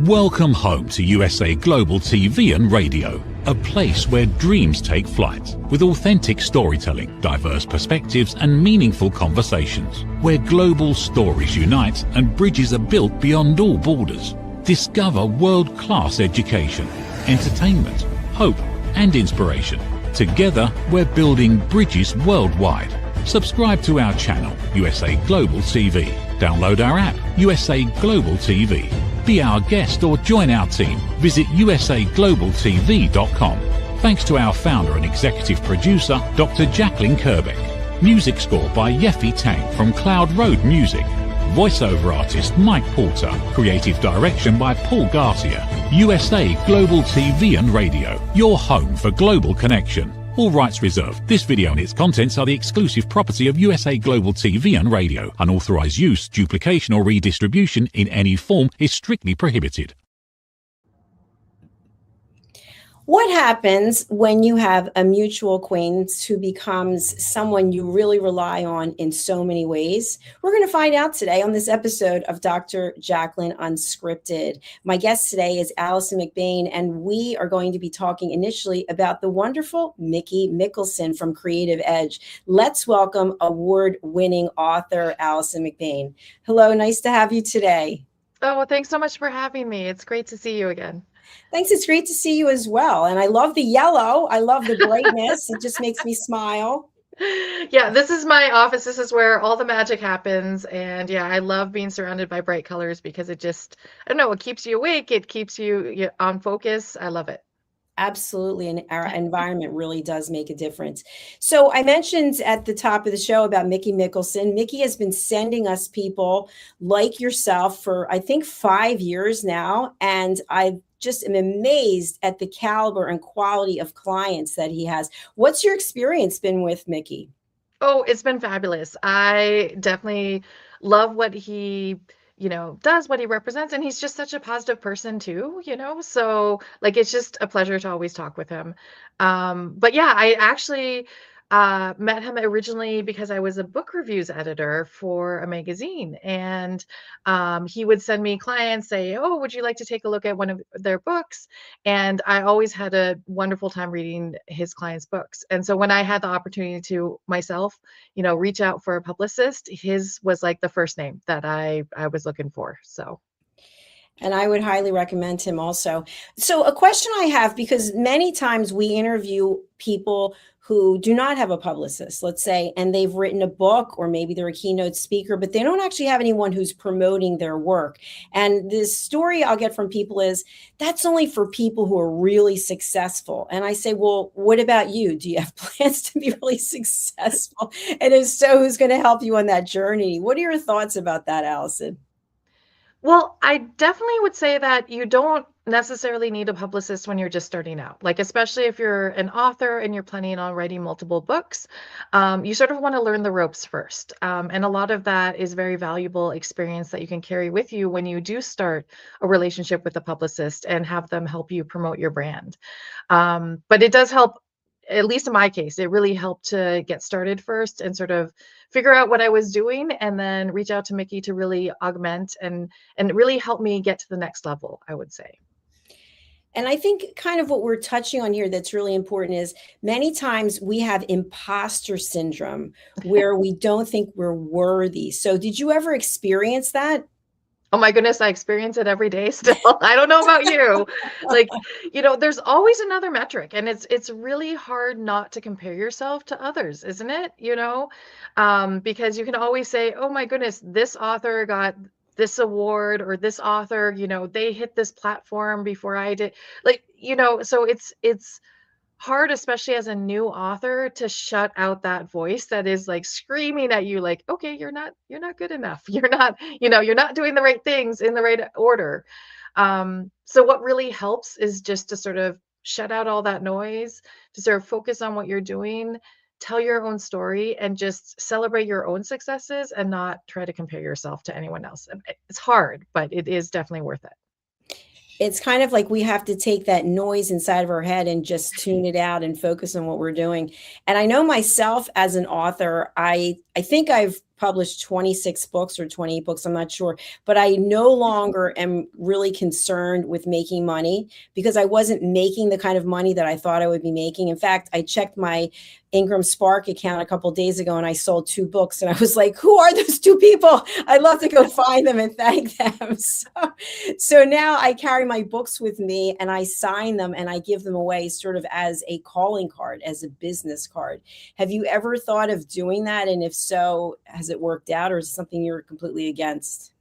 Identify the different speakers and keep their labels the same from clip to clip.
Speaker 1: Welcome home to USA Global TV and Radio, a place where dreams take flight, with authentic storytelling, diverse perspectives and meaningful conversations, where global stories unite and bridges are built beyond all borders. Discover world-class education, entertainment, hope and inspiration. Together, we're building bridges worldwide. Subscribe to our channel, USA Global TV. Download our app, USA Global TV. Be our guest or join our team. Visit usaglobaltv.com. Thanks to our founder and executive producer, Dr. Jacalyn Kerbeck. Music score by Yeffy Tang from Cloud Road Music. Voiceover artist Mike Porter. Creative direction by Paul Garcia. USA Global TV and Radio, your home for global connection. All rights reserved. This video and its contents are the exclusive property of USA Global TV and Radio. Unauthorized use, duplication or redistribution in any form is strictly prohibited.
Speaker 2: What happens when you have a mutual acquaintance who becomes someone you really rely on in so many ways? We're going to find out today on this episode of Dr. Jacalyn Unscripted. My guest today is Alison Mcbain, and we are going to be talking initially about the wonderful Mickey Mickelson from Creative Edge. Let's welcome award-winning author Alison Mcbain. Hello, nice to have you today.
Speaker 3: Oh, well, thanks so much for having me. It's great to see you again.
Speaker 2: Thanks. It's great to see you as well. And I love the yellow. I love the brightness. It just makes me smile.
Speaker 3: Yeah, this is my office. This is where all the magic happens. And yeah, I love being surrounded by bright colors because it just, I don't know, it keeps you awake. It keeps you on focus. I love it.
Speaker 2: Absolutely. And our environment really does make a difference. So I mentioned at the top of the show about Mickey Mickelson. Mickey has been sending us people like yourself for, I think, 5 years now. And I just am amazed at the caliber and quality of clients that he has. What's your experience been with Mickey?
Speaker 3: Oh, it's been fabulous. I definitely love what he does, what he represents. And he's just such a positive person too, so like, it's just a pleasure to always talk with him. But yeah, I actually met him originally because I was a book reviews editor for a magazine, and he would send me clients say, oh, would you like to take a look at one of their books? And I always had a wonderful time reading his clients' books. And so when I had the opportunity to myself, reach out for a publicist, his was like the first name that I was looking for. So.
Speaker 2: And I would highly recommend him also. So a question I have, because many times we interview people who do not have a publicist, let's say, and they've written a book, or maybe they're a keynote speaker, but they don't actually have anyone who's promoting their work. And this story I'll get from people is, that's only for people who are really successful. And I say, well, what about you? Do you have plans to be really successful? And if so, who's going to help you on that journey? What are your thoughts about that, Allison?
Speaker 3: Well, I definitely would say that you don't necessarily need a publicist when you're just starting out. Like, especially if you're an author and you're planning on writing multiple books, you sort of want to learn the ropes first. And a lot of that is very valuable experience that you can carry with you when you do start a relationship with a publicist and have them help you promote your brand. But it does help. At least in my case, it really helped to get started first and sort of figure out what I was doing, and then reach out to Mickey to really augment and really help me get to the next level, I would say.
Speaker 2: And I think kind of what we're touching on here that's really important is, many times we have imposter syndrome where we don't think we're worthy. So did you ever experience that?
Speaker 3: Oh my goodness, I experience it every day still. I don't know about you. Like, there's always another metric, and it's really hard not to compare yourself to others, isn't it? Because you can always say, oh my goodness, this author got this award, or this author, they hit this platform before I did. Like, so it's hard, especially as a new author, to shut out that voice that is like screaming at you, like, okay, you're not good enough. You're not, you're not doing the right things in the right order. So what really helps is just to sort of shut out all that noise, to sort of focus on what you're doing, tell your own story, and just celebrate your own successes and not try to compare yourself to anyone else. And it's hard, but it is definitely worth it.
Speaker 2: It's kind of like we have to take that noise inside of our head and just tune it out and focus on what we're doing. And I know myself as an author, I think I've published 26 books or 28 books, I'm not sure, but I no longer am really concerned with making money because I wasn't making the kind of money that I thought I would be making. In fact, I checked my Ingram Spark account a couple of days ago and I sold 2 books and I was like, who are those 2 people? I'd love to go find them and thank them. So now I carry my books with me and I sign them and I give them away sort of as a calling card, as a business card. Have you ever thought of doing that? And if so, has it worked out or is it something you're completely against?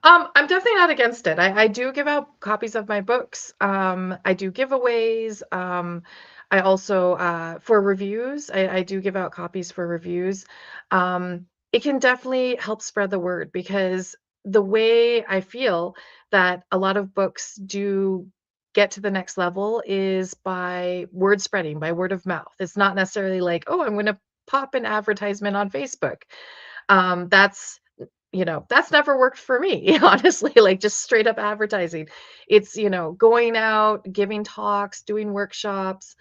Speaker 3: I'm definitely not against it. I do give out copies of my books. I do giveaways. I also, for reviews, I do give out copies for reviews. It can definitely help spread the word because the way I feel that a lot of books do get to the next level is by word spreading, by word of mouth. It's not necessarily like, oh, I'm going to pop an advertisement on Facebook. That's that's never worked for me, honestly, like just straight up advertising. It's, going out, giving talks, doing workshops,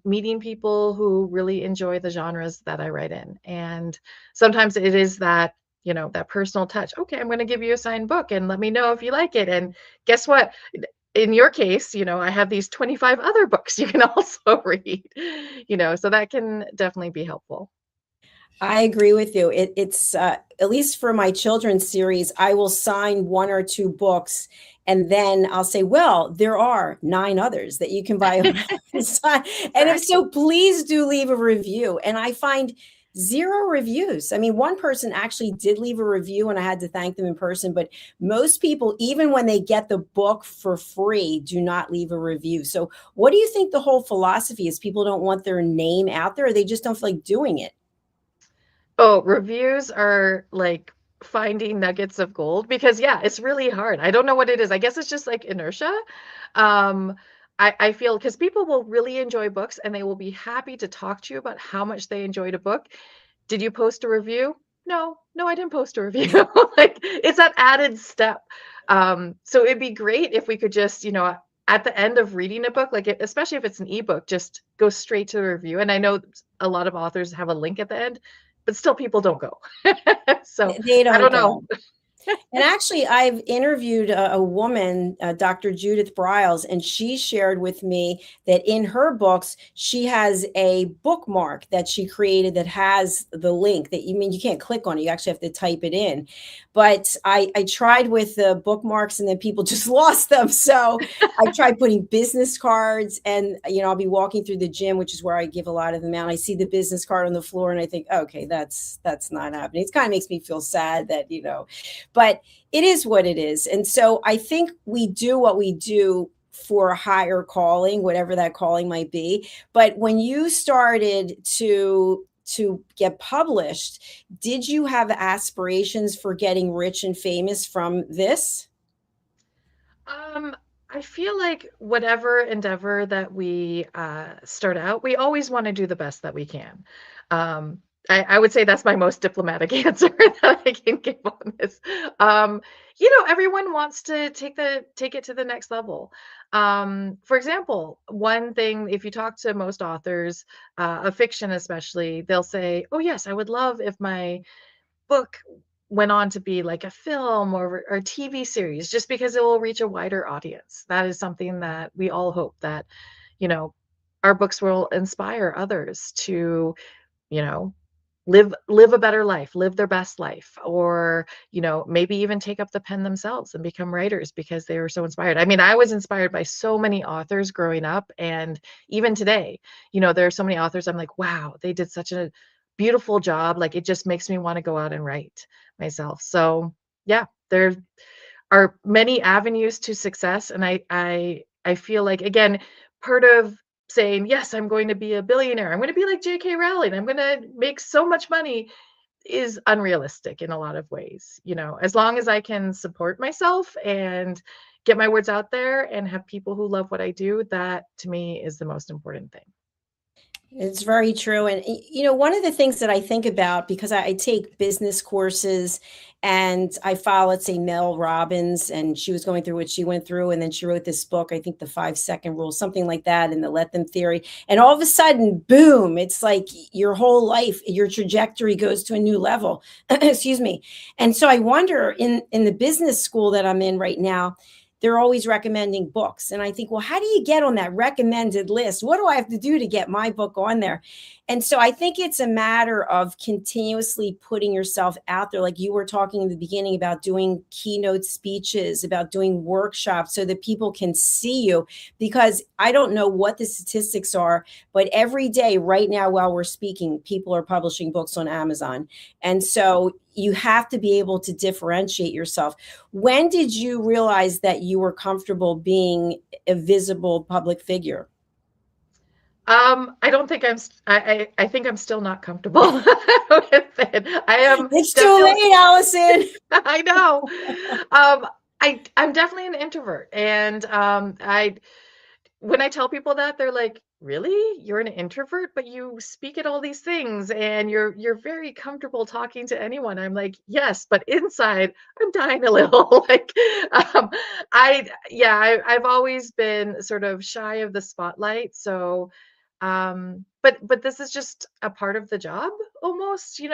Speaker 3: meeting people who really enjoy the genres that I write in. And sometimes it is that, that personal touch. Okay, I'm going to give you a signed book and let me know if you like it. And guess what? In your case, I have these 25 other books you can also read, so that can definitely be helpful.
Speaker 2: I agree with you. It's at least for my children's series, I will sign 1 or 2 books, and then I'll say, "Well, there are 9 others that you can buy and sign." And if so, please do leave a review. And I find 0 reviews. I mean, one person actually did leave a review, and I had to thank them in person. But most people, even when they get the book for free, do not leave a review. So, what do you think the whole philosophy is? People don't want their name out there, or they just don't feel like doing it?
Speaker 3: Oh, reviews are like finding nuggets of gold because yeah, it's really hard. I don't know what it is. I guess it's just like inertia. Um, I feel because people will really enjoy books and they will be happy to talk to you about how much they enjoyed a book. Did you post a review? No, no, I didn't post a review. Like it's that added step. So it'd be great if we could just, at the end of reading a book, like especially if it's an ebook, just go straight to the review. And I know a lot of authors have a link at the end, but still people don't go. So
Speaker 2: They
Speaker 3: I
Speaker 2: don't
Speaker 3: don't know.
Speaker 2: go. And actually, I've interviewed a woman, Dr. Judith Briles, and she shared with me that in her books, she has a bookmark that she created that has the link that you can't click on it. You actually have to type it in. But I tried with the bookmarks and then people just lost them. So I tried putting business cards and, I'll be walking through the gym, which is where I give a lot of them out. I see the business card on the floor and I think, okay, that's not happening. It kind of makes me feel sad that, but it is what it is. And so I think we do what we do for a higher calling, whatever that calling might be. But when you started to get published, did you have aspirations for getting rich and famous from this?
Speaker 3: I feel like whatever endeavor that we start out, we always want to do the best that we can. Um, I would say that's my most diplomatic answer that I can give on this. Everyone wants to take it to the next level. For example, one thing, if you talk to most authors of fiction, especially, they'll say, "Oh yes, I would love if my book went on to be like a film or TV series just because it will reach a wider audience." That is something that we all hope that, you know, our books will inspire others to, you know, live a better life, live their best life, or, maybe even take up the pen themselves and become writers because they were so inspired. I mean, I was inspired by so many authors growing up and even today, there are so many authors I'm like, wow, they did such a beautiful job. Like it just makes me want to go out and write myself. So yeah, there are many avenues to success. And I feel like, again, part of saying, yes, I'm going to be a billionaire, I'm going to be like J.K. Rowling, I'm going to make so much money, is unrealistic in a lot of ways. As long as I can support myself and get my words out there and have people who love what I do, that to me is the most important thing.
Speaker 2: It's very true. And, one of the things that I think about, because I take business courses and I follow, let's say, Mel Robbins, and she was going through what she went through. And then she wrote this book, I think the 5-second rule, something like that, and the let them theory. And all of a sudden, boom, it's like your whole life, your trajectory goes to a new level. Excuse me. And so I wonder in the business school that I'm in right now, they're always recommending books. And I think, well, how do you get on that recommended list? What do I have to do to get my book on there? And so I think it's a matter of continuously putting yourself out there. Like you were talking in the beginning about doing keynote speeches, about doing workshops so that people can see you. Because I don't know what the statistics are, but every day right now while we're speaking, people are publishing books on Amazon. And so you have to be able to differentiate yourself. When did you realize that you were comfortable being a visible public figure?
Speaker 3: I don't think I think I'm still not comfortable with it. I am.
Speaker 2: It's too late, Allison.
Speaker 3: I know. I'm definitely an introvert, and when I tell people that, they're like, "Really? You're an introvert, but you speak at all these things and you're very comfortable talking to anyone." I'm like, "Yes, but inside I'm dying a little." Like I've always been sort of shy of the spotlight. So but this is just a part of the job almost, and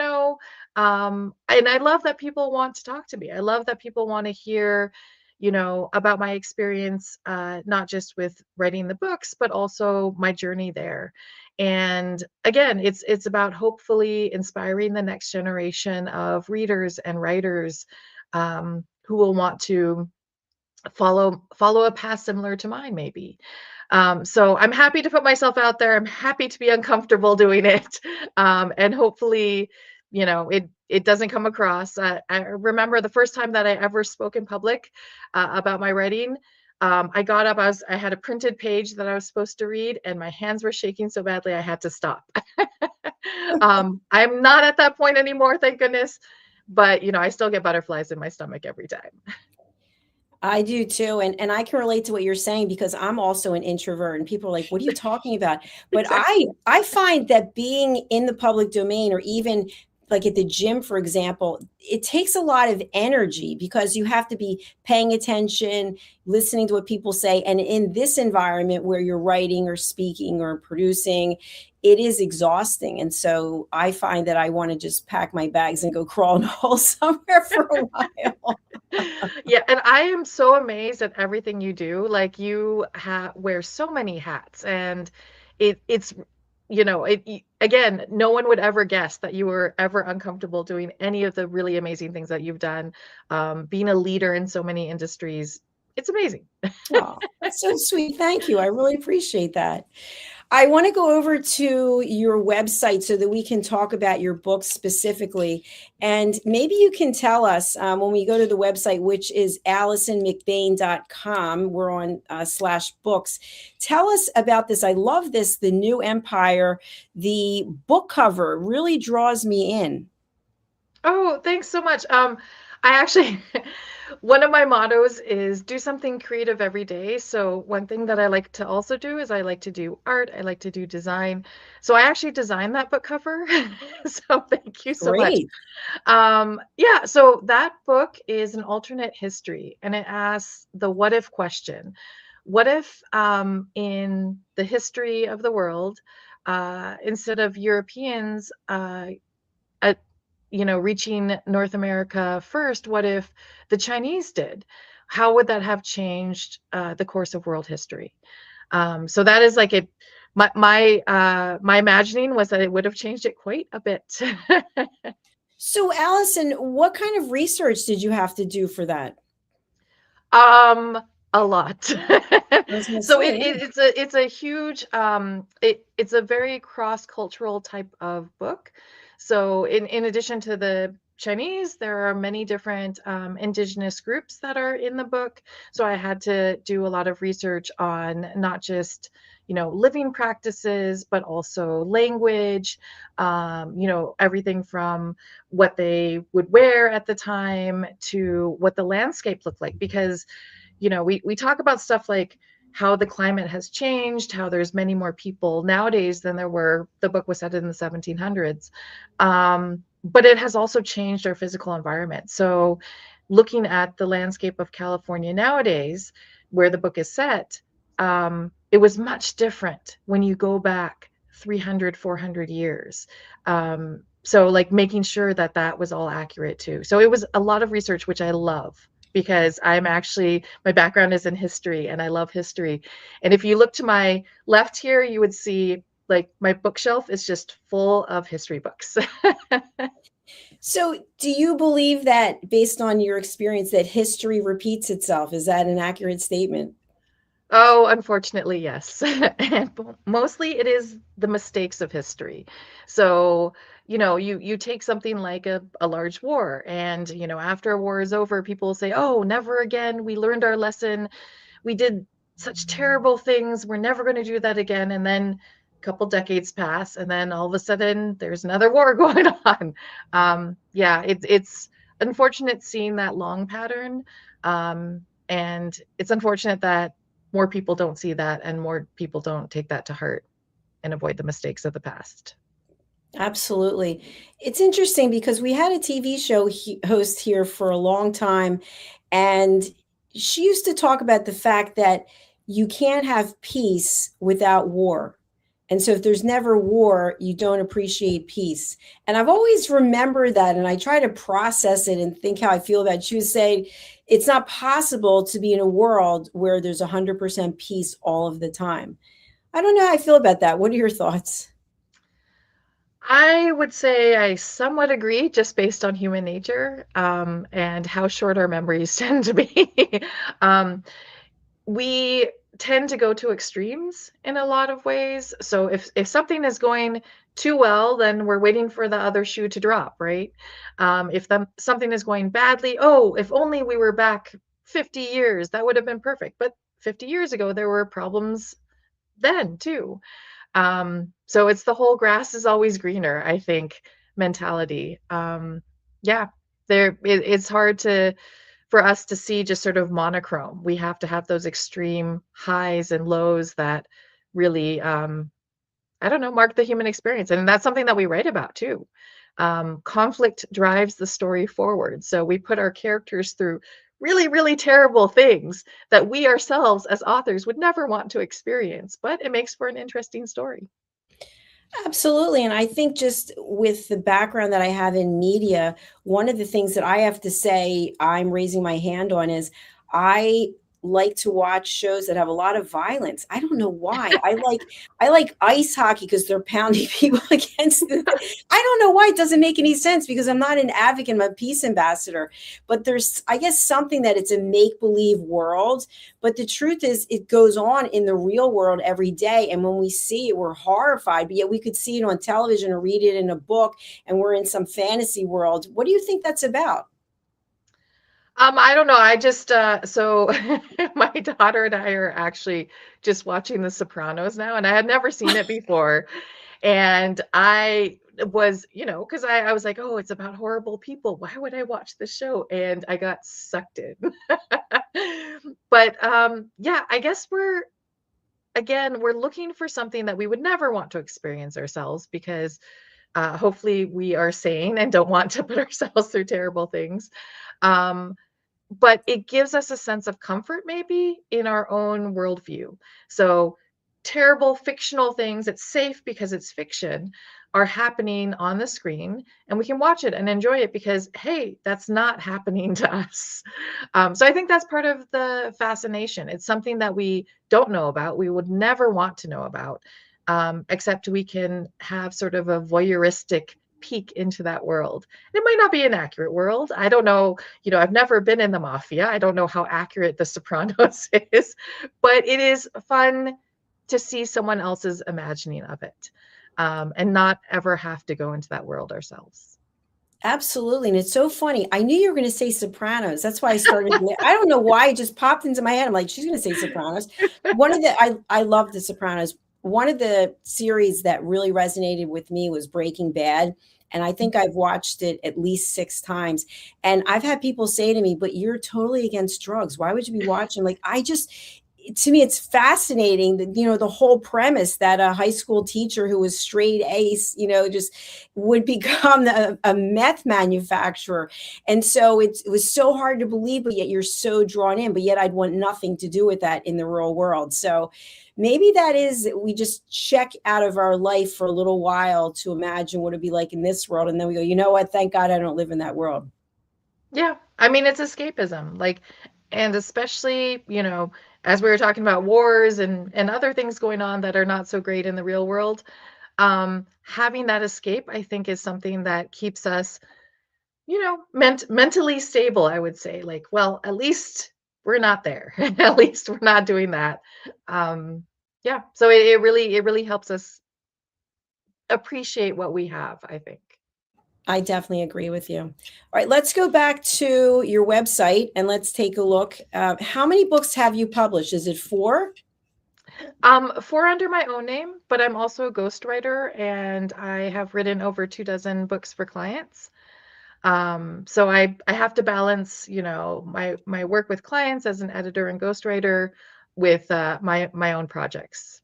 Speaker 3: I love that people want to talk to me. I love that people want to hear about my experience, not just with writing the books, but also my journey there. And again, it's about hopefully inspiring the next generation of readers and writers, who will want to follow a path similar to mine, maybe. So I'm happy to put myself out there. I'm happy to be uncomfortable doing it, and hopefully, it doesn't come across. I remember the first time that I ever spoke in public about my writing. I got up. I had a printed page that I was supposed to read, and my hands were shaking so badly I had to stop. I'm not at that point anymore, thank goodness. But I still get butterflies in my stomach every time.
Speaker 2: I do too. And I can relate to what you're saying because I'm also an introvert and people are like, what are you talking about? But
Speaker 3: Exactly.
Speaker 2: I find that being in the public domain or even like at the gym, for example, it takes a lot of energy because you have to be paying attention, listening to what people say. And in this environment where you're writing or speaking or producing, it is exhausting. And so I find that I want to just pack my bags and go crawl in a hole somewhere for a while.
Speaker 3: Yeah, and I am so amazed at everything you do. Like you wear so many hats, and it's again, no one would ever guess that you were ever uncomfortable doing any of the really amazing things that you've done. Being a leader in so many industries, it's amazing.
Speaker 2: Oh, that's so sweet. Thank you. I really appreciate that. I want to go over to your website so that we can talk about your books specifically. And maybe you can tell us when we go to the website, which is AlisonMcbain.com. We're on /books. Tell us about this. I love this, The New Empire. The book cover really draws me in.
Speaker 3: Oh, thanks so much. I actually, one of my mottos is do something creative every day. So one thing that I like to also do is I like to do art. I like to do design. So I actually designed that book cover. So thank you so much.
Speaker 2: Great.
Speaker 3: Yeah, so that book is an alternate history and it asks the what if question. What if in the history of the world, instead of Europeans reaching North America first, what if the Chinese did? How would that have changed the course of world history? So that is like it. My imagining was that it would have changed it quite a bit.
Speaker 2: So, Allison, what kind of research did you have to do for that?
Speaker 3: A lot. So it's a huge it's a very cross-cultural type of book. So in addition to the Chinese, there are many different indigenous groups that are in the book. So I had to do a lot of research on not just living practices, but also language, everything from what they would wear at the time to what the landscape looked like. Because we talk about stuff like how the climate has changed, how there's many more people nowadays than there were. The book was set in the 1700s. But it has also changed our physical environment. So looking at the landscape of California nowadays, where the book is set, it was much different when you go back 300, 400 years. So like making sure that that was all accurate too. So it was a lot of research, which I love, because my background is in history and I love history. And if you look to my left here, you would see like my bookshelf is just full of history books.
Speaker 2: So, do you believe that, based on your experience, that history repeats itself? Is that an accurate statement?
Speaker 3: Oh, unfortunately, yes. And mostly it is the mistakes of history. So, you take something like a large war, and, after a war is over, people say, oh, never again. We learned our lesson. We did such terrible things. We're never going to do that again. And then a couple decades pass, and then all of a sudden there's another war going on. Yeah, it's unfortunate seeing that long pattern. And it's unfortunate that more people don't see that and more people don't take that to heart and avoid the mistakes of the past.
Speaker 2: Absolutely. It's interesting because we had a TV show host here for a long time, and she used to talk about the fact that you can't have peace without war. And so if there's never war, you don't appreciate peace. And I've always remembered that, and I try to process it and think how I feel about it. She was saying it's not possible to be in a world where there's 100% peace all of the time. I don't know how I feel about that. What are your thoughts?
Speaker 3: I would say I somewhat agree, just based on human nature, and how short our memories tend to be. um, we tend to go to extremes in a lot of ways. So if something is going too well, then we're waiting for the other shoe to drop, right? If something is going badly, oh, if only we were back 50 years, that would have been perfect. But 50 years ago, there were problems then too. So it's the whole grass is always greener, I think, mentality. Yeah, it's hard for us to see just sort of monochrome. We have to have those extreme highs and lows that really, I don't know, mark the human experience. And that's something that we write about too. Conflict drives the story forward. So we put our characters through really, really terrible things that we ourselves as authors would never want to experience, but it makes for an interesting story.
Speaker 2: Absolutely. And I think just with the background that I have in media, one of the things that I have to say I'm raising my hand on is I like to watch shows that have a lot of violence. I don't know why. I like ice hockey because they're pounding people against the I don't know why. It doesn't make any sense because I'm not an advocate, I'm a peace ambassador. But there's, I guess, something that it's a make-believe world. But the truth is it goes on in the real world every day. And when we see it, we're horrified, but yet we could see it on television or read it in a book and we're in some fantasy world. What do you think that's about?
Speaker 3: I don't know. I just so my daughter and I are actually just watching The Sopranos now, and I had never seen it before. And I was, because I was like, oh, it's about horrible people. Why would I watch this show? And I got sucked in. But yeah, I guess we're looking for something that we would never want to experience ourselves, because hopefully we are sane and don't want to put ourselves through terrible things. But it gives us a sense of comfort maybe in our own worldview. So terrible fictional things, it's safe because it's fiction, are happening on the screen, and we can watch it and enjoy it because, hey, that's not happening to us. So I think that's part of the fascination. It's something that we don't know about, we would never want to know about, except we can have sort of a voyeuristic peek into that world. It might not be an accurate world. I don't know. I've never been in the mafia. I don't know how accurate The Sopranos is, but it is fun to see someone else's imagining of it, and not ever have to go into that world ourselves.
Speaker 2: Absolutely. And it's so funny. I knew you were going to say Sopranos. That's why I started. I don't know why it just popped into my head. I'm like, she's going to say Sopranos. I love The Sopranos. One of the series that really resonated with me was Breaking Bad. And I think I've watched it at least 6 times. And I've had people say to me, but you're totally against drugs. Why would you be watching? Like, to me, it's fascinating that, the whole premise that a high school teacher who was straight ace, just would become a meth manufacturer. And so it was so hard to believe, but yet you're so drawn in, but yet I'd want nothing to do with that in the real world. So maybe that is, we just check out of our life for a little while to imagine what it'd be like in this world. And then we go, you know what? Thank God I don't live in that world.
Speaker 3: Yeah. I mean, it's escapism. Like, and especially, as we were talking about wars and other things going on that are not so great in the real world, having that escape, I think, is something that keeps us, mentally stable, I would say. Like, well, at least we're not there. At least we're not doing that. Yeah. So it really helps us appreciate what we have, I think.
Speaker 2: I definitely agree with you. All right, let's go back to your website and let's take a look. How many books have you published? Is it 4?
Speaker 3: 4 under my own name, but I'm also a ghostwriter, and I have written over 24 books for clients. So I have to balance, my work with clients as an editor and ghostwriter with my own projects.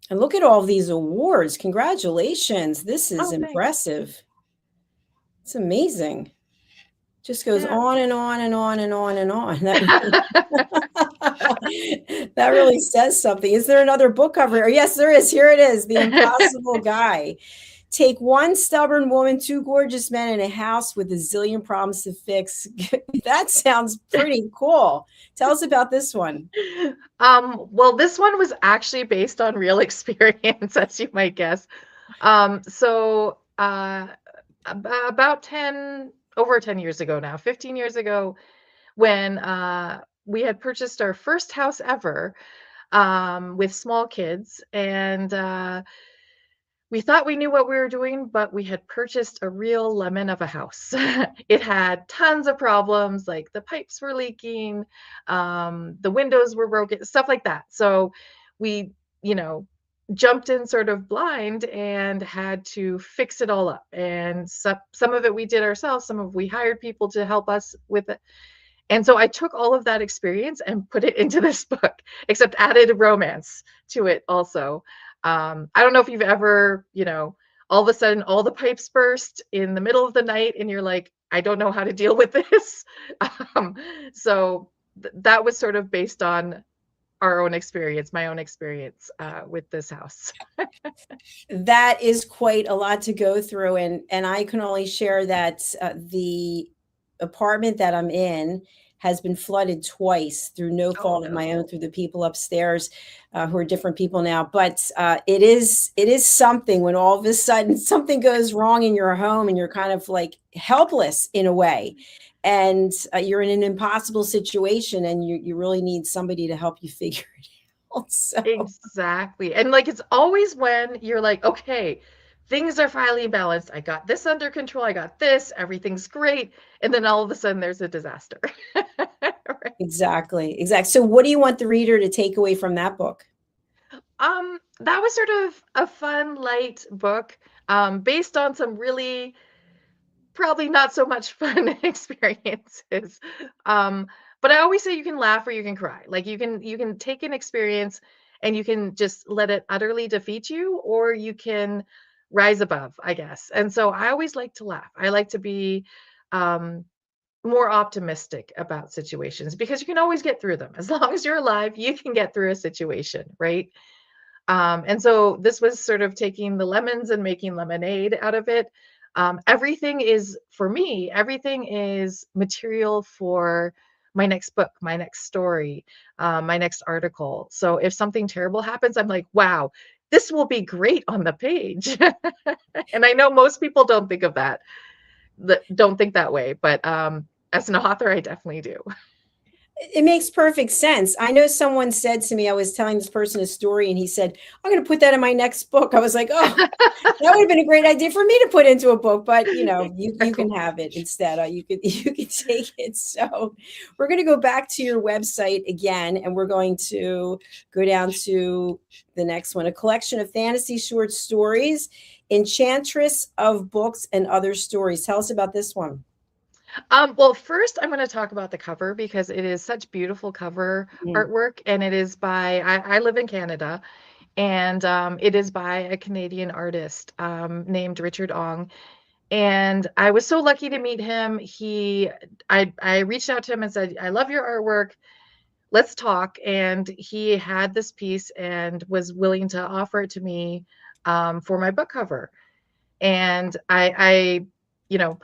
Speaker 2: And look at all these awards. Congratulations. This is
Speaker 3: Oh, thanks.
Speaker 2: impressive. It's amazing. Just goes
Speaker 3: Yeah.
Speaker 2: on and on and on and on and on. That really says something. Is there another book cover? Oh, yes, there is. Here it is. The Impossible Guy. Take one stubborn woman, 2 gorgeous men, in a house with a zillion problems to fix. That sounds pretty cool. Tell us about this one.
Speaker 3: Well, this one was actually based on real experience, as you might guess. So about over 10 years ago now, 15 years ago, when we had purchased our first house ever, with small kids, and we thought we knew what we were doing, but we had purchased a real lemon of a house. It had tons of problems, like the pipes were leaking, the windows were broken, stuff like that. So we, jumped in sort of blind and had to fix it all up. And some of it we did ourselves, some of we hired people to help us with it. And so I took all of that experience and put it into this book, except added romance to it also. I don't know if you've ever, all of a sudden all the pipes burst in the middle of the night and you're like, I don't know how to deal with this. So that was sort of based on our own experience, my own experience with this house.
Speaker 2: That is quite a lot to go through. And I can only share that the apartment that I'm in has been flooded twice through no fault of my own, through the people upstairs who are different people now. But it is something when all of a sudden something goes wrong in your home and you're kind of like helpless in a way. And you're in an impossible situation and you really need somebody to help you figure it out. So.
Speaker 3: Exactly. And like, it's always when you're like, okay, things are finally balanced. I got this under control. I got this. Everything's great. And then all of a sudden there's a disaster. Right.
Speaker 2: Exactly. So what do you want the reader to take away from that book?
Speaker 3: That was sort of a fun, light book, based on some really probably not so much fun experiences. But I always say you can laugh or you can cry. Like you can take an experience and you can just let it utterly defeat you, or you can rise above, I guess. And so I always like to laugh. I like to be more optimistic about situations, because you can always get through them. As long as you're alive, you can get through a situation, right? And so this was sort of taking the lemons and making lemonade out of it. Everything is, for me, everything is material for my next book, my next story, my next article. So if something terrible happens, I'm like, wow, this will be great on the page. And I know most people don't think of that, don't think that way. But as an author, I definitely do.
Speaker 2: It makes perfect sense. I know someone said to me, I was telling this person a story and he said, I'm going to put that in my next book. I was like, oh, that would have been a great idea for me to put into a book, but you can have it instead. You can take it. So we're going to go back to your website again, and we're going to go down to the next one, a collection of fantasy short stories, Enchantress of Books and Other Stories. Tell us about this one.
Speaker 3: Well, first I'm going to talk about the cover because it is such beautiful cover
Speaker 2: Mm.
Speaker 3: artwork, and it is by I live in Canada, and it is by a Canadian artist named Richard Ong. And I was so lucky to meet him. I reached out to him and said, "I love your artwork. Let's talk." And he had this piece and was willing to offer it to me for my book cover. And you know,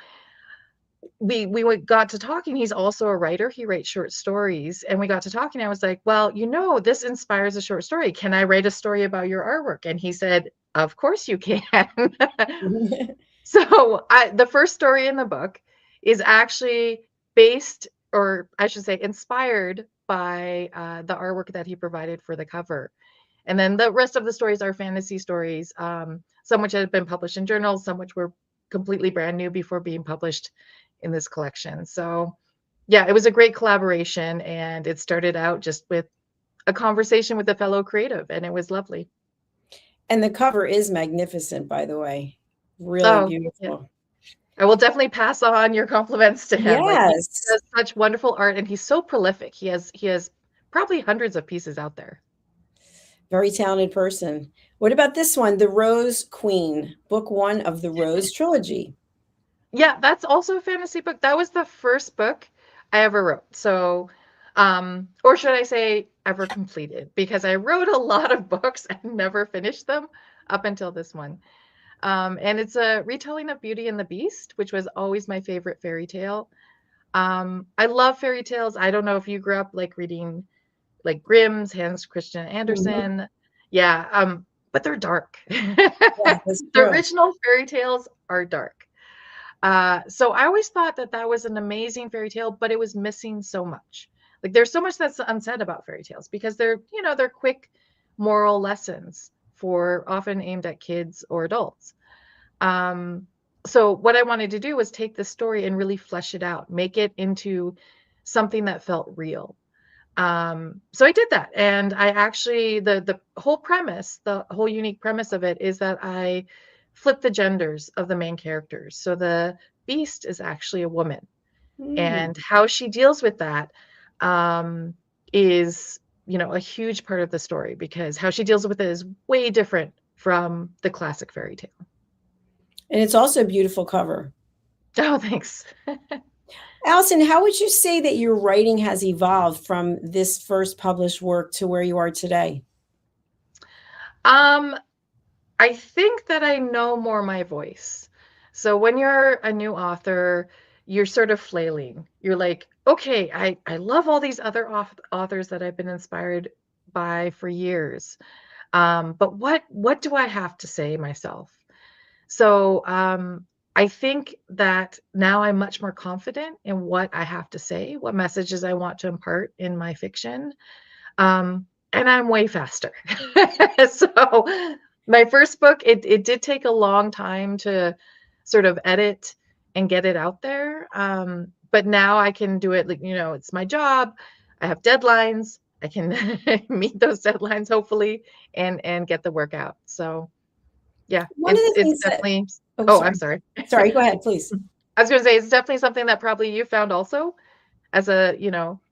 Speaker 3: we got to talking. He's also a writer. He writes short stories, and we got to talking. I was like, "Well, this inspires a short story. Can I write a story about your artwork?" And he said, "Of course you can." So the first story in the book is actually based, or I should say, inspired by the artwork that he provided for the cover. And then the rest of the stories are fantasy stories, some which had been published in journals, some which were completely brand new before being published in this collection. So yeah, it was a great collaboration, and it started out just with a conversation with a fellow creative, and it was lovely.
Speaker 2: And the cover is magnificent, by the way. Really
Speaker 3: Oh, yeah.
Speaker 2: beautiful.
Speaker 3: I will definitely pass on your compliments to him. Like, he
Speaker 2: Yes.
Speaker 3: does such wonderful art, and he's so prolific. He has probably hundreds of pieces out there.
Speaker 2: Very talented person. What about this one? The Rose Queen, book 1 of the Rose trilogy.
Speaker 3: Yeah, that's also a fantasy book. That was the first book I ever wrote. So, or should I say ever completed, because I wrote a lot of books and never finished them up until this one. And it's a retelling of Beauty and the Beast, which was always my favorite fairy tale. I love fairy tales. I don't know if you grew up like reading like Grimm's, Hans Christian
Speaker 2: Mhm.
Speaker 3: Andersen. Yeah, but they're dark.
Speaker 2: Yeah, that's
Speaker 3: The
Speaker 2: true.
Speaker 3: original fairy tales are dark. So I always thought that that was an amazing fairy tale, but it was missing so much. Like, there's so much that's unsaid about fairy tales because they're quick moral lessons for often aimed at kids or adults. So what I wanted to do was take the story and really flesh it out, make it into something that felt real. So I did that, and I actually the whole premise, the whole unique premise of it is that I flip the genders of the main characters. So the beast is actually a woman,
Speaker 2: Mm.
Speaker 3: and how she deals with that um, is a huge part of the story, because how she deals with it is way different from the classic fairy tale.
Speaker 2: And it's also a beautiful cover.
Speaker 3: Oh, thanks.
Speaker 2: Allison, how would you say that your writing has evolved from this first published work to where you are today?
Speaker 3: Um, I think that I know more my voice. So when you're a new author, you're sort of flailing. You're like, okay, I love all these other authors that I've been inspired by for years. But what do I have to say myself? So I think that now I'm much more confident in what I have to say, what messages I want to impart in my fiction. And I'm way faster. So my first book, it did take a long time to sort of edit and get it out there. But now I can do it, like, it's my job. I have deadlines. I can meet those deadlines, hopefully, and get the work out. So yeah,
Speaker 2: One of
Speaker 3: it's
Speaker 2: the
Speaker 3: it's
Speaker 2: things that
Speaker 3: definitely.
Speaker 2: Oh,
Speaker 3: Oh, I'm
Speaker 2: sorry.
Speaker 3: sorry.
Speaker 2: Sorry, go ahead, please.
Speaker 3: I was gonna say it's definitely something that probably you found also, as a,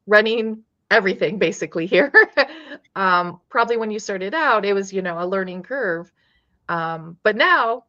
Speaker 3: running everything basically here. Probably when you started out, it was, a learning curve. But now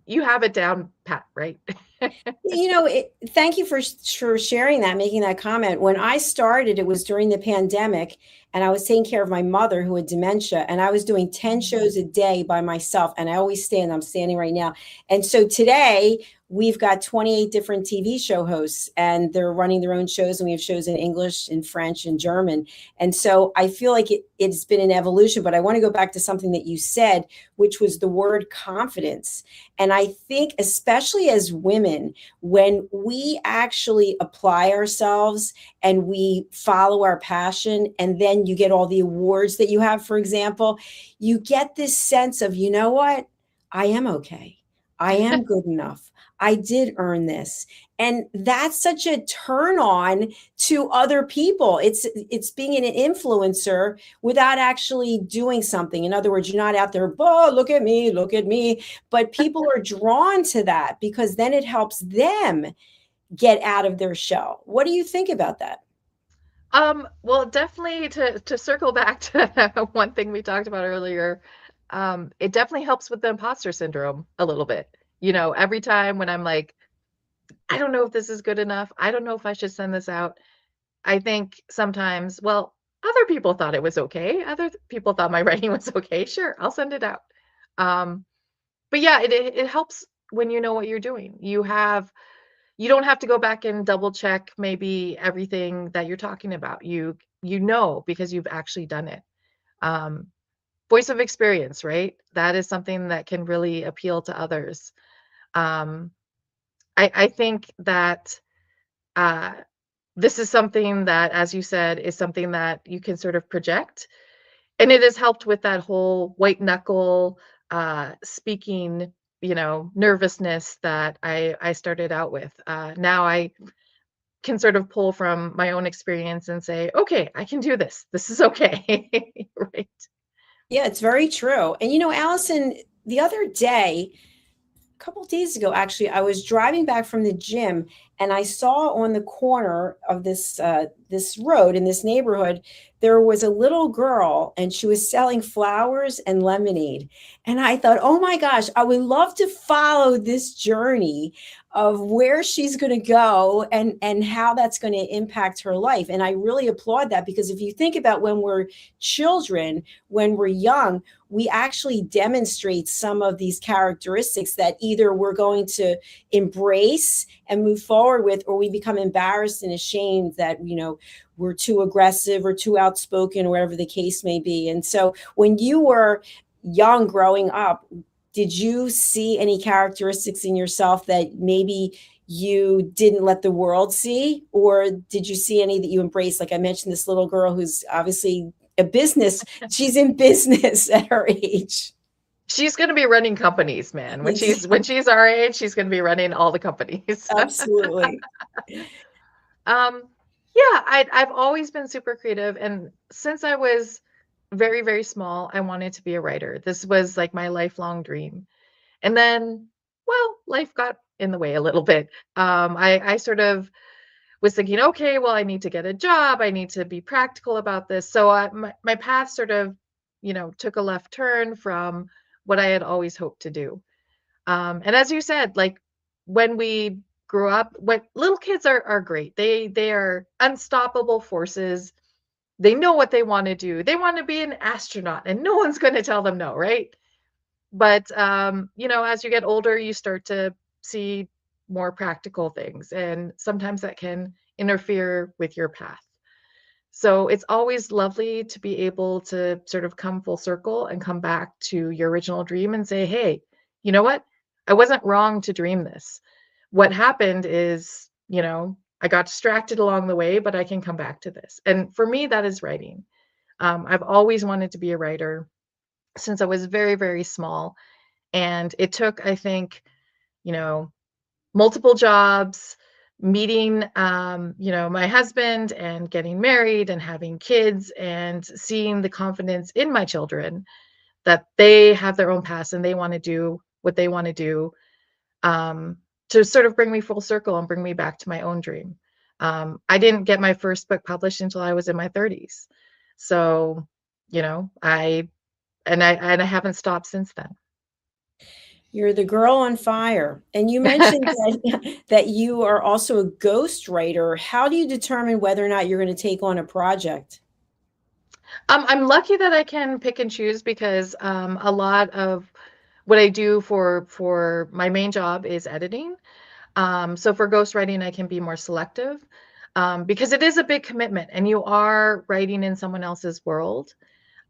Speaker 3: you have it down pat, right?
Speaker 2: Thank you for sharing that, making that comment. When I started, it was during the pandemic, and I was taking care of my mother who had dementia, and I was doing 10 shows a day by myself. And I always stand, I'm standing right now. And so today we've got 28 different TV show hosts, and they're running their own shows. And we have shows in English, in French, and German. And so I feel like it's been an evolution, but I want to go back to something that you said, which was the word confidence. And I think, especially as women, when we actually apply ourselves and we follow our passion, and then you get all the awards that you have, for example, you get this sense of, you know what? I am okay. I am good enough. I did earn this. And that's such a turn on to other people. It's being an influencer without actually doing something. In other words, you're not out there, oh, look at me, look at me. But people are drawn to that because then it helps them get out of their shell. What do you think about that?
Speaker 3: Well, definitely to circle back to one thing we talked about earlier, it definitely helps with the imposter syndrome a little bit. Every time when I'm like, I don't know if this is good enough. I don't know if I should send this out. I think sometimes, well, other people thought it was okay. Other people thought my writing was okay. Sure, I'll send it out. Um, but yeah, it helps when you know what you're doing. You don't have to go back and double check maybe everything that you're talking about. You know because you've actually done it. Um, Voice of experience, right? That is something that can really appeal to others. Um, I think that uh, this is something that, as you said, is something that you can sort of project. And it has helped with that whole white knuckle speaking, nervousness that I started out with. Now I can sort of pull from my own experience and say, okay, I can do this. This is okay. Right.
Speaker 2: Yeah, it's very true. And Allison, the other day, a couple of days ago, actually, I was driving back from the gym, and I saw on the corner of this road in this neighborhood, there was a little girl, and she was selling flowers and lemonade. And I thought, oh my gosh, I would love to follow this journey of where she's going to go and how that's going to impact her life. And I really applaud that, because if you think about when we're children, when we're young, we actually demonstrate some of these characteristics that either we're going to embrace and move forward with, or we become embarrassed and ashamed that, we're too aggressive or too outspoken, or whatever the case may be. And so when you were young growing up, did you see any characteristics in yourself that maybe you didn't let the world see? Or did you see any that you embraced? Like I mentioned, this little girl who's obviously she's in business at her age.
Speaker 3: She's going to be running companies, man. When she's our age, she's going to be running all the companies.
Speaker 2: Absolutely.
Speaker 3: Yeah, I've always been super creative, and since I was very, very small, I wanted to be a writer. This was like my lifelong dream. And then, well, life got in the way a little bit. I sort of was thinking, okay, well, I need to get a job. I need to be practical about this. So my path sort of, took a left turn from what I had always hoped to do. And as you said, like when we grew up, when little kids are great. They are unstoppable forces. They know what they want to do. They want to be an astronaut, and no one's going to tell them no, right? But as you get older, you start to see more practical things, and sometimes that can interfere with your path. So it's always lovely to be able to sort of come full circle and come back to your original dream and say, hey, you know what? I wasn't wrong to dream this. What happened is, I got distracted along the way, but I can come back to this. And for me, that is writing. I've always wanted to be a writer since I was very, very small. And it took, I think, you know, multiple jobs, meeting, my husband and getting married and having kids and seeing the confidence in my children that they have their own paths and they want to do what they want to do, to sort of bring me full circle and bring me back to my own dream. I didn't get my first book published until I was in my 30s. So, I haven't stopped since then.
Speaker 2: You're the girl on fire. And you mentioned that you are also a ghostwriter. How do you determine whether or not you're going to take on a project?
Speaker 3: I'm lucky that I can pick and choose because a lot of what I do for my main job is editing. So for ghostwriting, I can be more selective because it is a big commitment and you are writing in someone else's world.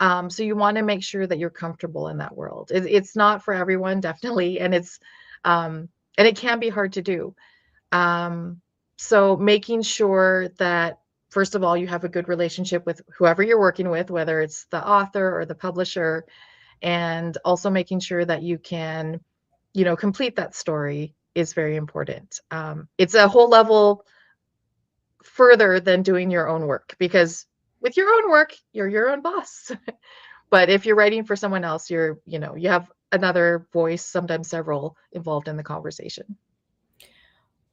Speaker 3: So you want to make sure that you're comfortable in that world. It's not for everyone, definitely, and it can be hard to do. So making sure that first of all you have a good relationship with whoever you're working with, whether it's the author or the publisher, and also making sure that you can, complete that story is very important. It's a whole level further than doing your own work because with your own work, you're your own boss. But if you're writing for someone else, you have another voice, sometimes several, involved in the conversation.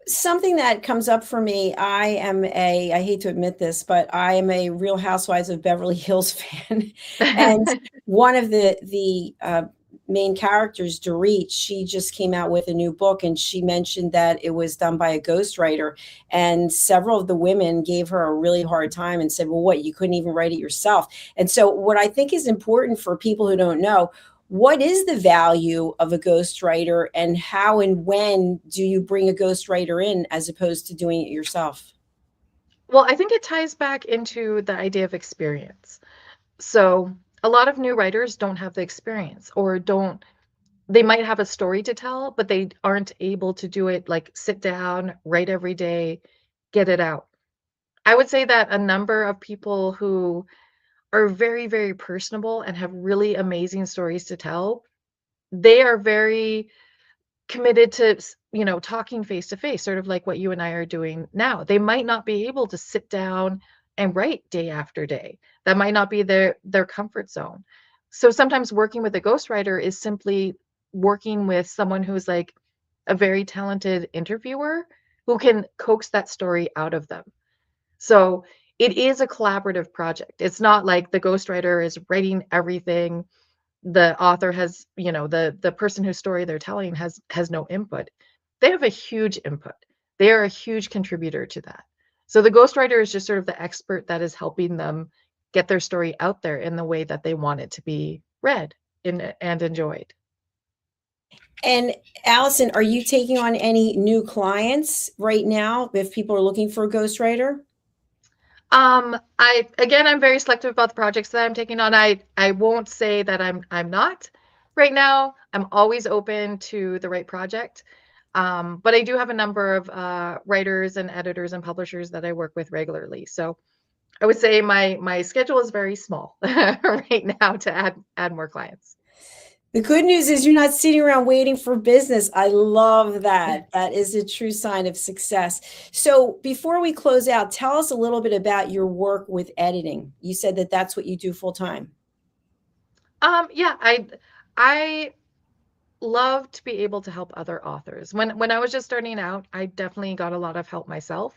Speaker 2: something that comes up for me, I hate to admit this, but I am a Real Housewives of Beverly Hills fan. And one of the main characters, Dorit, she just came out with a new book, and she mentioned that it was done by a ghostwriter. And several of the women gave her a really hard time and said, well, what, you couldn't even write it yourself? And so what I think is important for people who don't know, what is the value of a ghostwriter, and how and when do you bring a ghostwriter in as opposed to doing it yourself?
Speaker 3: Well, I think it ties back into the idea of experience. So a lot of new writers don't have the experience, or they might have a story to tell, but they aren't able to do it, like sit down, write every day, get it out. I would say that a number of people who are very, very personable and have really amazing stories to tell, they are very committed to, talking face to face, sort of like what you and I are doing now. They might not be able to sit down and write day after day. That might not be their comfort zone. So sometimes working with a ghostwriter is simply working with someone who's like a very talented interviewer who can coax that story out of them. So it is a collaborative project. It's not like the ghostwriter is writing everything. The author has, the person whose story they're telling has no input. They have a huge input. They are a huge contributor to that. So the ghostwriter is just sort of the expert that is helping them get their story out there in the way that they want it to be read and enjoyed.
Speaker 2: And Allison, are you taking on any new clients right now if people are looking for a ghostwriter?
Speaker 3: I'm very selective about the projects that I'm taking on. I won't say that I'm not right now. I'm always open to the right project. But I do have a number of writers and editors and publishers that I work with regularly. So I would say my schedule is very small right now to add more clients.
Speaker 2: The good news is you're not sitting around waiting for business. I love that. That is a true sign of success. So before we close out, tell us a little bit about your work with editing. You said that that's what you do full time.
Speaker 3: Yeah, I love to be able to help other authors. When I was just starting out, I definitely got a lot of help myself.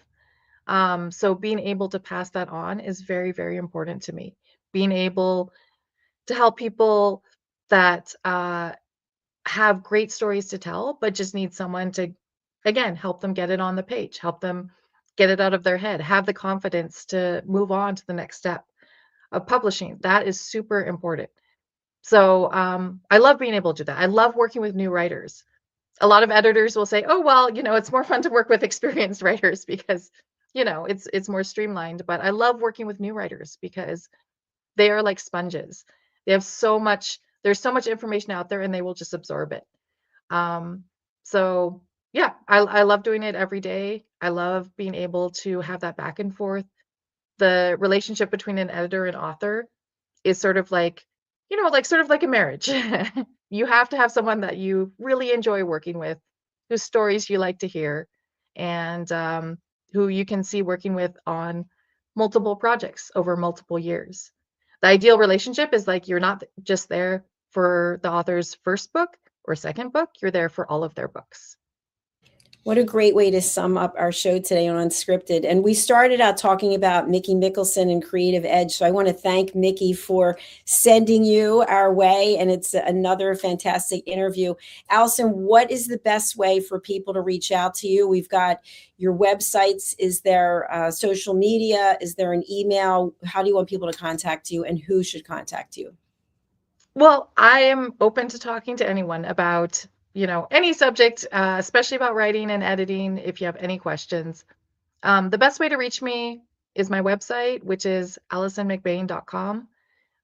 Speaker 3: So being able to pass that on is very, very important to me. Being able to help people that have great stories to tell, but just need someone to, again, help them get it on the page, help them get it out of their head, have the confidence to move on to the next step of publishing. That is super important. So I love being able to do that. I love working with new writers. A lot of editors will say, "Oh, well, it's more fun to work with experienced writers because, it's more streamlined." But I love working with new writers because they are like sponges. They have so much, there's so much information out there and they will just absorb it. Um, so yeah, I love doing it every day. I love being able to have that back and forth. The relationship between an editor and author is sort of like, sort of like a marriage. You have to have someone that you really enjoy working with, whose stories you like to hear, and who you can see working with on multiple projects over multiple years. The ideal relationship is like you're not just there for the author's first book or second book, you're there for all of their books.
Speaker 2: What a great way to sum up our show today on Unscripted. And we started out talking about Mickey Mickelson and Creative Edge. So I want to thank Mickey for sending you our way. And it's another fantastic interview. Allison, what is the best way for people to reach out to you? We've got your websites. Is there social media? Is there an email? How do you want people to contact you, and who should contact you?
Speaker 3: Well, I am open to talking to anyone about any subject, especially about writing and editing, if you have any questions. The best way to reach me is my website, which is AlisonMcbain.com.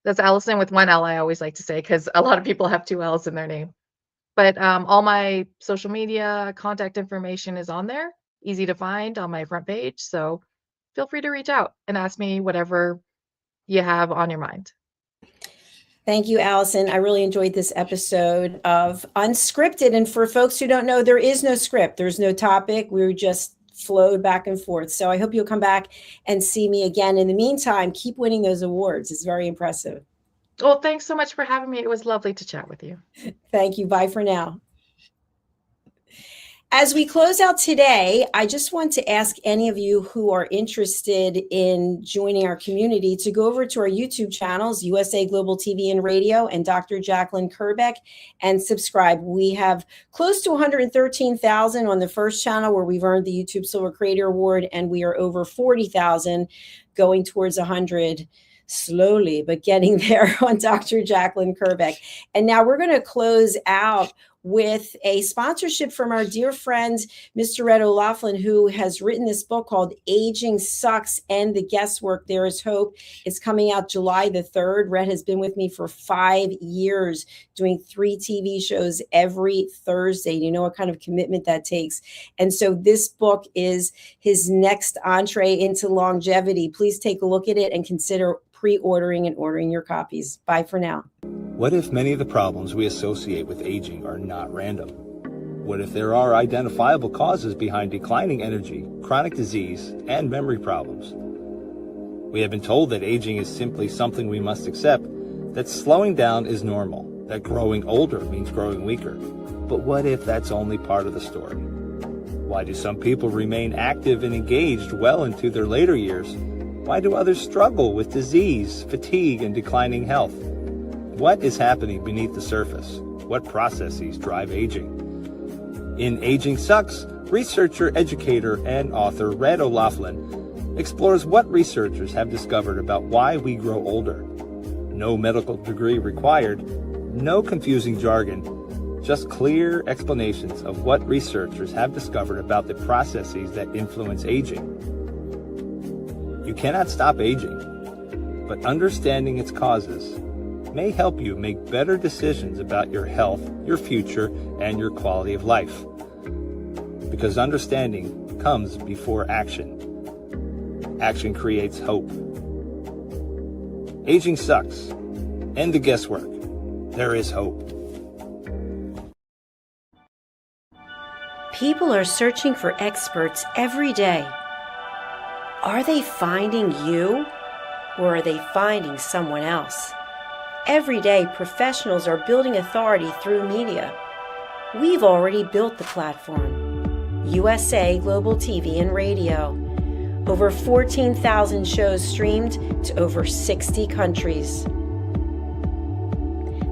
Speaker 3: That's Allison with one L, I always like to say, because a lot of people have two L's in their name. But all my social media contact information is on there, easy to find on my front page. So feel free to reach out and ask me whatever you have on your mind.
Speaker 2: Thank you, Allison. I really enjoyed this episode of Unscripted. And for folks who don't know, there is no script. There's no topic. We just flowed back and forth. So I hope you'll come back and see me again. In the meantime, keep winning those awards. It's very impressive.
Speaker 3: Well, thanks so much for having me. It was lovely to chat with you.
Speaker 2: Thank you. Bye for now. As we close out today, I just want to ask any of you who are interested in joining our community to go over to our YouTube channels, USA Global TV and Radio and Dr. Jacalyn Kerbeck, and subscribe. We have close to 113,000 on the first channel where we've earned the YouTube Silver Creator Award, and we are over 40,000 going towards 100 slowly, but getting there on Dr. Jacalyn Kerbeck. And now we're going to close out with a sponsorship from our dear friend, Mr. Red O'Loughlin, who has written this book called Aging Sucks and the Guesswork, There is Hope. It's coming out July the 3rd. Red has been with me for 5 years, doing 3 TV shows every Thursday. You know what kind of commitment that takes. And so this book is his next entree into longevity. Please take a look at it and consider pre-ordering and ordering your copies. Bye for now.
Speaker 4: What if many of the problems we associate with aging are not random? What if there are identifiable causes behind declining energy, chronic disease, and memory problems? We have been told that aging is simply something we must accept, that slowing down is normal, that growing older means growing weaker. But what if that's only part of the story? Why do some people remain active and engaged well into their later years? Why do others struggle with disease, fatigue, and declining health? What is happening beneath the surface? What processes drive aging? In Aging Sucks, researcher, educator, and author Red O'Loughlin explores what researchers have discovered about why we grow older. No medical degree required, no confusing jargon, just clear explanations of what researchers have discovered about the processes that influence aging. You cannot stop aging, but understanding its causes may help you make better decisions about your health, your future, and your quality of life. Because understanding comes before action. Action creates hope. Aging sucks. End the guesswork. There is hope.
Speaker 2: People are searching for experts every day. Are they finding you, or are they finding someone else? Every day, professionals are building authority through media. We've already built the platform. USA Global TV and Radio. Over 14,000 shows streamed to over 60 countries.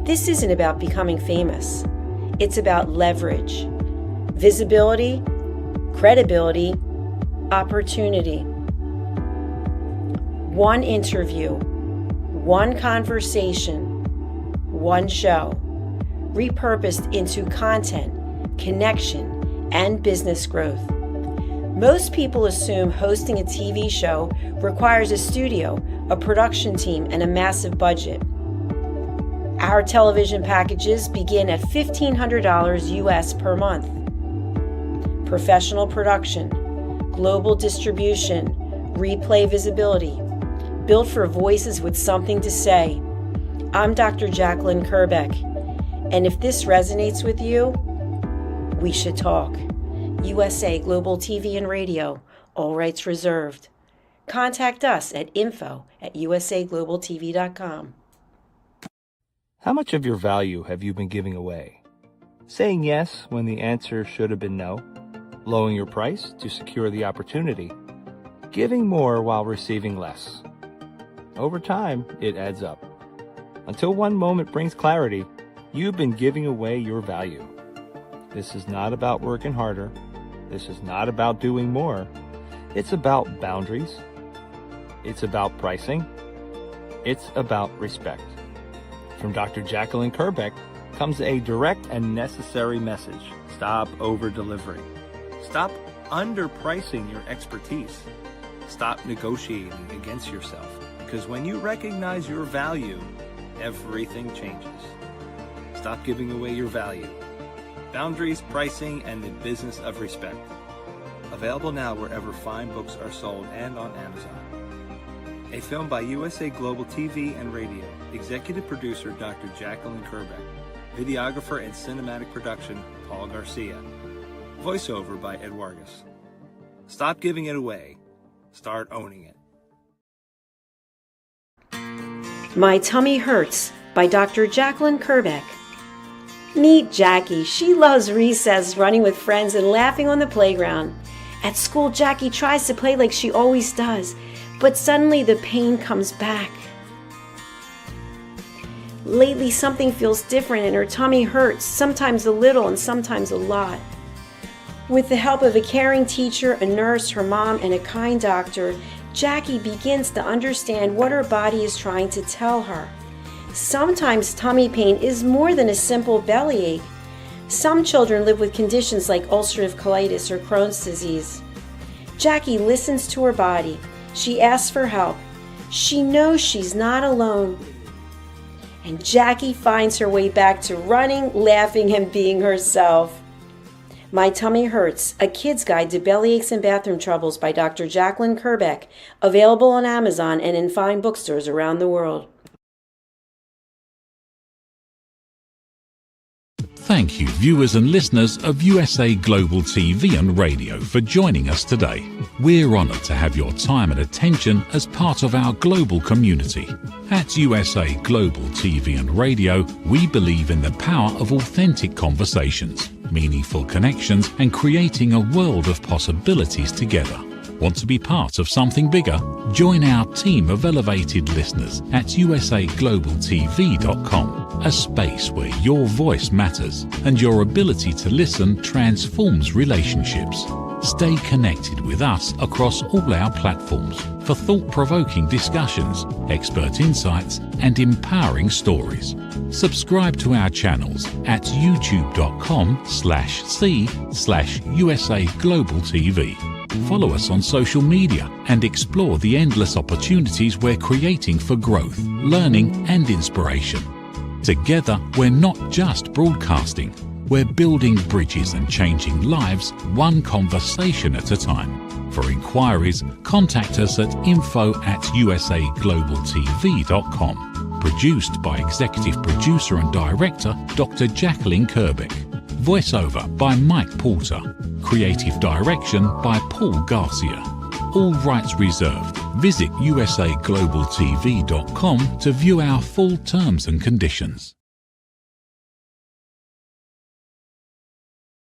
Speaker 2: This isn't about becoming famous. It's about leverage, visibility, credibility, opportunity. One interview, one conversation, one show, repurposed into content, connection, and business growth. Most people assume hosting a TV show requires a studio, a production team, and a massive budget. Our television packages begin at $1,500 US per month. Professional production, global distribution, replay visibility, built for voices with something to say. I'm Dr. Jacalyn Kerbeck, and if this resonates with you, we should talk. USA Global TV and Radio, all rights reserved. Contact us at info@usaglobaltv.com.
Speaker 4: How much of your value have you been giving away? Saying yes when the answer should have been no? Lowering your price to secure the opportunity? Giving more while receiving less? Over time, it adds up. Until one moment brings clarity, you've been giving away your value. This is not about working harder. This is not about doing more. It's about boundaries. It's about pricing. It's about respect. From Dr. Jacalyn Kerbeck comes a direct and necessary message. Stop over-delivering. Stop underpricing your expertise. Stop negotiating against yourself. Because when you recognize your value, everything changes. Stop giving away your value. Boundaries, pricing, and the business of respect. Available now wherever fine books are sold and on Amazon. A film by USA Global TV and Radio. Executive producer Dr. Jacalyn Kerbeck. Videographer and cinematic production Paul Garcia. Voiceover by Ed Vargas. Stop giving it away. Start owning it.
Speaker 2: My Tummy Hurts by Dr. Jacalyn Kerbeck. Meet Jackie. She loves recess, running with friends and laughing on the playground. At school, Jackie tries to play like she always does, but suddenly the pain comes back. Lately, something feels different and her tummy hurts, sometimes a little and sometimes a lot. With the help of a caring teacher, a nurse, her mom, and a kind doctor, Jackie begins to understand what her body is trying to tell her. Sometimes tummy pain is more than a simple bellyache. Some children live with conditions like ulcerative colitis or Crohn's disease. Jackie listens to her body. She asks for help. She knows she's not alone. And Jackie finds her way back to running, laughing, and being herself. My Tummy Hurts, A Kid's Guide to Bellyaches and Bathroom Troubles by Dr. Jacalyn Kerbeck, available on Amazon and in fine bookstores around the world.
Speaker 1: Thank you, viewers and listeners of USA Global TV and Radio, for joining us today. We're honoured to have your time and attention as part of our global community. At USA Global TV and Radio, we believe in the power of authentic conversations, meaningful connections, and creating a world of possibilities together. Want to be part of something bigger? Join our team of elevated listeners at usaglobaltv.com, a space where your voice matters and your ability to listen transforms relationships. Stay connected with us across all our platforms for thought-provoking discussions, expert insights, and empowering stories. Subscribe to our channels at youtube.com/c/USAGlobalTV. Follow us on social media and explore the endless opportunities we're creating for growth, learning, and inspiration. Together, we're not just broadcasting, we're building bridges and changing lives one conversation at a time. For inquiries, contact us at info@usaglobaltv.com. Produced by Executive Producer and Director Dr. Jacalyn Kerbeck. Voiceover by Mike Porter. Creative direction by Paul Garcia. All rights reserved. Visit usaglobaltv.com to view our full terms and conditions.